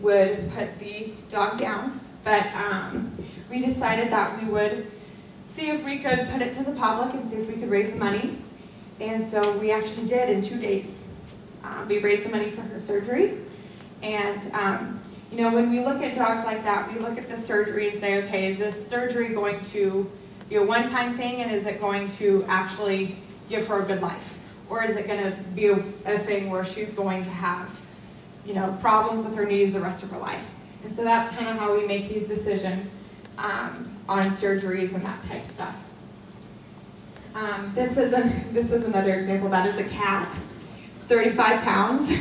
would put the dog down, but we decided that we would see if we could put it to the public and see if we could raise the money. And so we actually did in 2 days. We raised the money for her surgery. And you know, when we look at dogs like that, we look at the surgery and say, okay, is this surgery going to be a one-time thing, and is it going to actually give her a good life? Or is it going to be a thing where she's going to have, you know, problems with her knees the rest of her life? And so that's kind of how we make these decisions on surgeries and that type of stuff. This is another example. That is a cat. It's 35 pounds.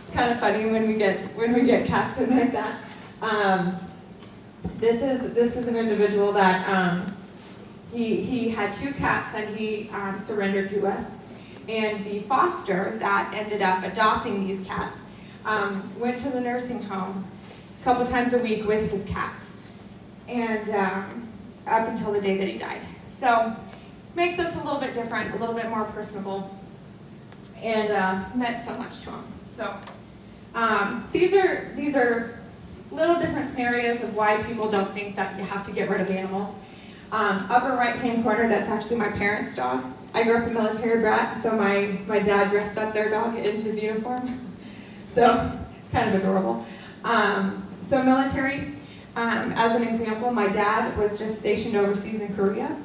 It's kind of funny when we get cats in like that. This is an individual that he had 2 cats that he surrendered to us, and the foster that ended up adopting these cats went to the nursing home a couple times a week with his cats, and up until the day that he died. So makes us a little bit different, a little bit more personable, and meant so much to him. So these are little different scenarios of why people don't think that you have to get rid of animals. Upper right-hand corner, that's actually my parents' dog. I grew up a military brat, so my dad dressed up their dog in his uniform. So it's kind of adorable. So military, as an example, my dad was just stationed overseas in Korea,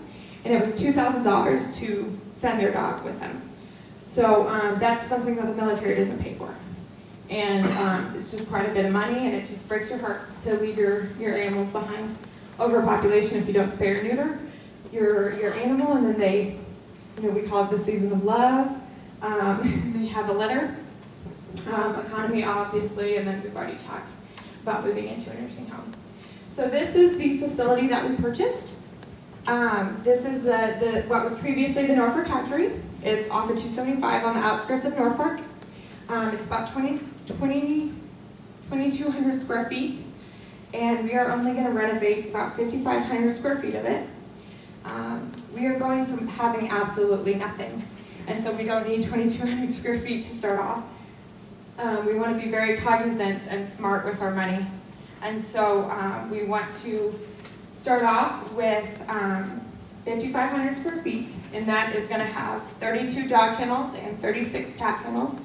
and it was $2,000 to send their dog with him. So that's something that the military doesn't pay for. And it's just quite a bit of money, and it just breaks your heart to leave your animals behind. Overpopulation, if you don't spay or neuter your animal, and then they, you know, we call it the season of love. They have a litter. Economy, obviously, and then we've already talked about moving into a nursing home. So this is the facility that we purchased. This is what was previously the Norfolk Hatchery. It's off of 275 on the outskirts of Norfolk. It's about 2,200 square feet, and we are only going to renovate about 5,500 square feet of it. We are going from having absolutely nothing, and so we don't need 2,200 square feet to start off. We want to be very cognizant and smart with our money, and so we want to start off with 5,500 square feet, and that is going to have 32 dog kennels and 36 cat kennels,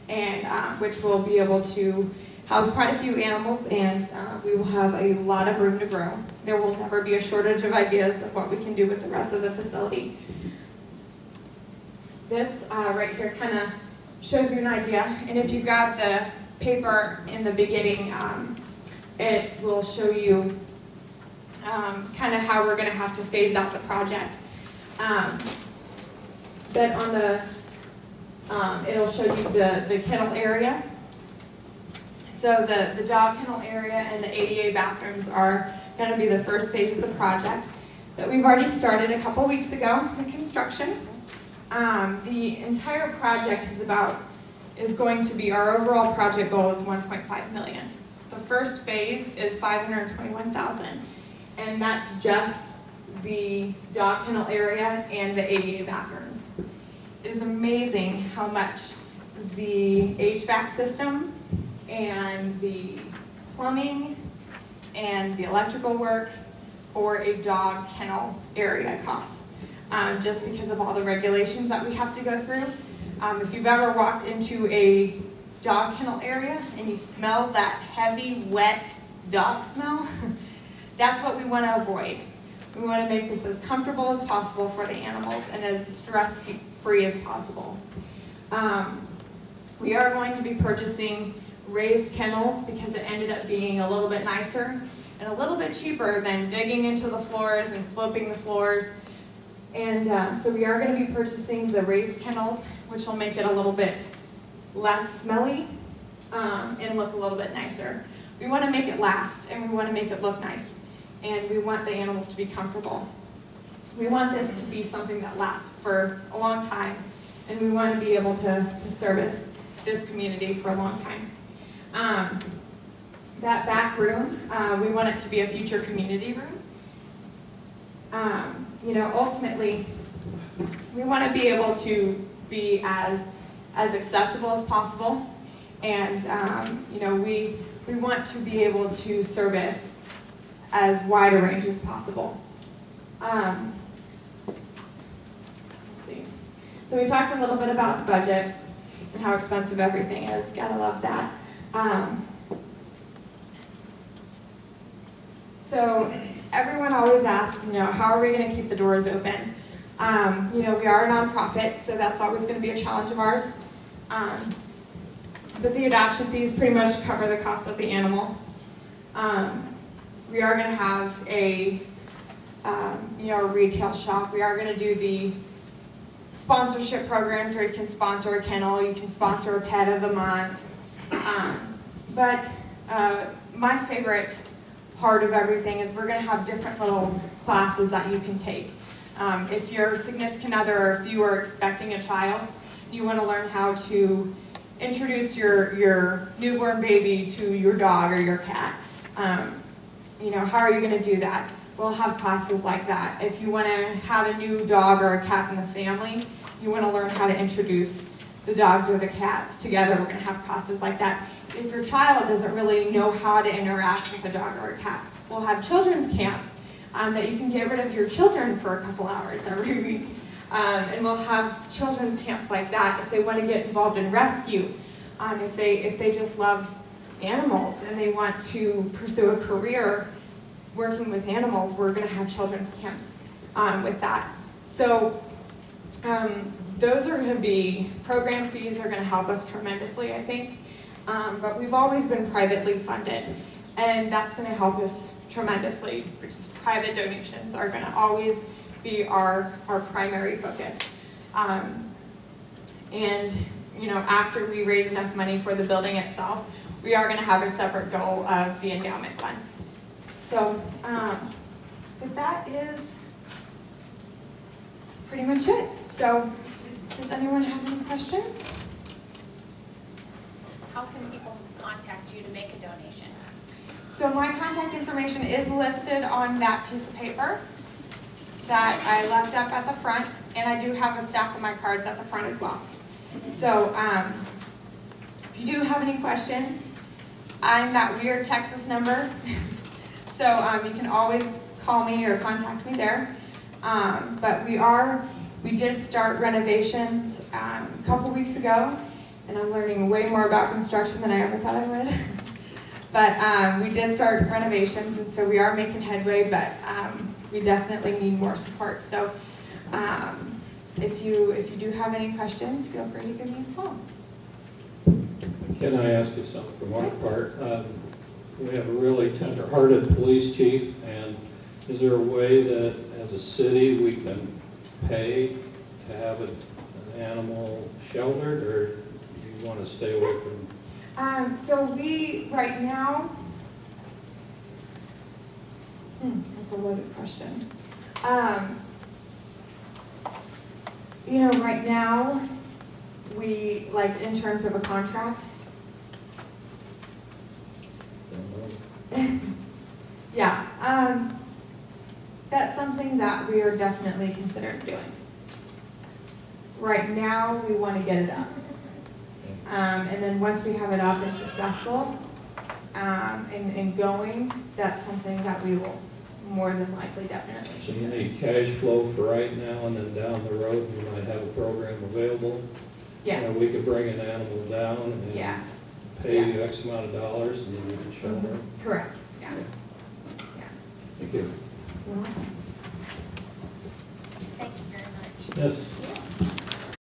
and which will be able to house quite a few animals, and we will have a lot of room to grow. There will never be a shortage of ideas of what we can do with the rest of the facility. This right here kind of shows you an idea, and if you grab the paper in the beginning, it will show you kind of how we're going to have to phase out the project. But on the it'll show you the kennel area. So the dog kennel area and the ADA bathrooms are going to be the first phase of the project that we've already started a couple weeks ago, the construction. The entire project is going to be, our overall project goal is $1.5 million. The first phase is $521,000, and that's just the dog kennel area and the ADA bathrooms. It is amazing how much the HVAC system and the plumbing and the electrical work for a dog kennel area costs, just because of all the regulations that we have to go through. If you've ever walked into a dog kennel area and you smell that heavy, wet dog smell, that's what we want to avoid. We want to make this as comfortable as possible for the animals and as stress-free as possible. We are going to be purchasing raised kennels because it ended up being a little bit nicer and a little bit cheaper than digging into the floors and sloping the floors. And so we are going to be purchasing the raised kennels, which will make it a little bit less smelly and look a little bit nicer. We want to make it last, and we want to make it look nice, and we want the animals to be comfortable. We want this to be something that lasts for a long time, and we want to be able to service this community for a long time. That back room, we want it to be a future community room. You know, ultimately, we want to be able to be as accessible as possible, And, you know, we want to be able to service as wide a range as possible. Let's see. So we talked a little bit about the budget and how expensive everything is. Gotta love that. So everyone always asks, you know, how are we going to keep the doors open? You know, we are a nonprofit, so that's always going to be a challenge of ours. But the adoption fees pretty much cover the cost of the animal. We are going to have a, you know, a retail shop. We are going to do the sponsorship programs where you can sponsor a kennel, you can sponsor a pet of the month. But my favorite part of everything is we're going to have different little classes that you can take. If your significant other, or if you are expecting a child, you want to learn how to introduce your newborn baby to your dog or your cat. You know, how are you going to do that? We'll have classes like that. If you want to have a new dog or a cat in the family, you want to learn how to introduce the dogs or the cats together, we're going to have classes like that. If your child doesn't really know how to interact with a dog or a cat, we'll have children's camps that you can get rid of your children for a couple hours every week. And we'll have children's camps like that if they want to get involved in rescue, if they just love animals and they want to pursue a career working with animals, we're going to have children's camps with that. So those are going to be, program fees are going to help us tremendously, I think. But we've always been privately funded, and that's going to help us tremendously. Just private donations are going to always be our primary focus. And you know, after we raise enough money for the building itself, we are going to have a separate goal of the endowment fund. So, but that is pretty much it. So, does anyone have any questions? How can people contact you to make a donation? So my contact information is listed on that piece of paper that I left up at the front, and I do have a stack of my cards at the front as well. So if you do have any questions, I'm that weird Texas number. So you can always call me or contact me there. But we did start renovations a couple weeks ago, and I'm learning way more about construction than I ever thought I would. But we did start renovations, and so we are making headway, but we definitely need more support. So if you do have any questions, feel free to give me a call. Can I ask you something from our part? We have a really tender-hearted police chief, and is there a way that as a city we can pay to have an animal sheltered, or do you want to stay away from? So we, right now, that's a loaded question. You know, right now, we, like in terms of a contract, yeah, that's something that we are definitely considering doing. Right now, we want to get it up. And then once we have it up and successful and going, that's something that we will more than likely definitely So you consider. need cash flow for right now, and then down the road you might have a program available. Yes. You know, we could bring an animal down and Yeah. pay you X amount of dollars, and then you can shelter them. Correct. Yeah. Thank you. Well, Thank you very much. Yes.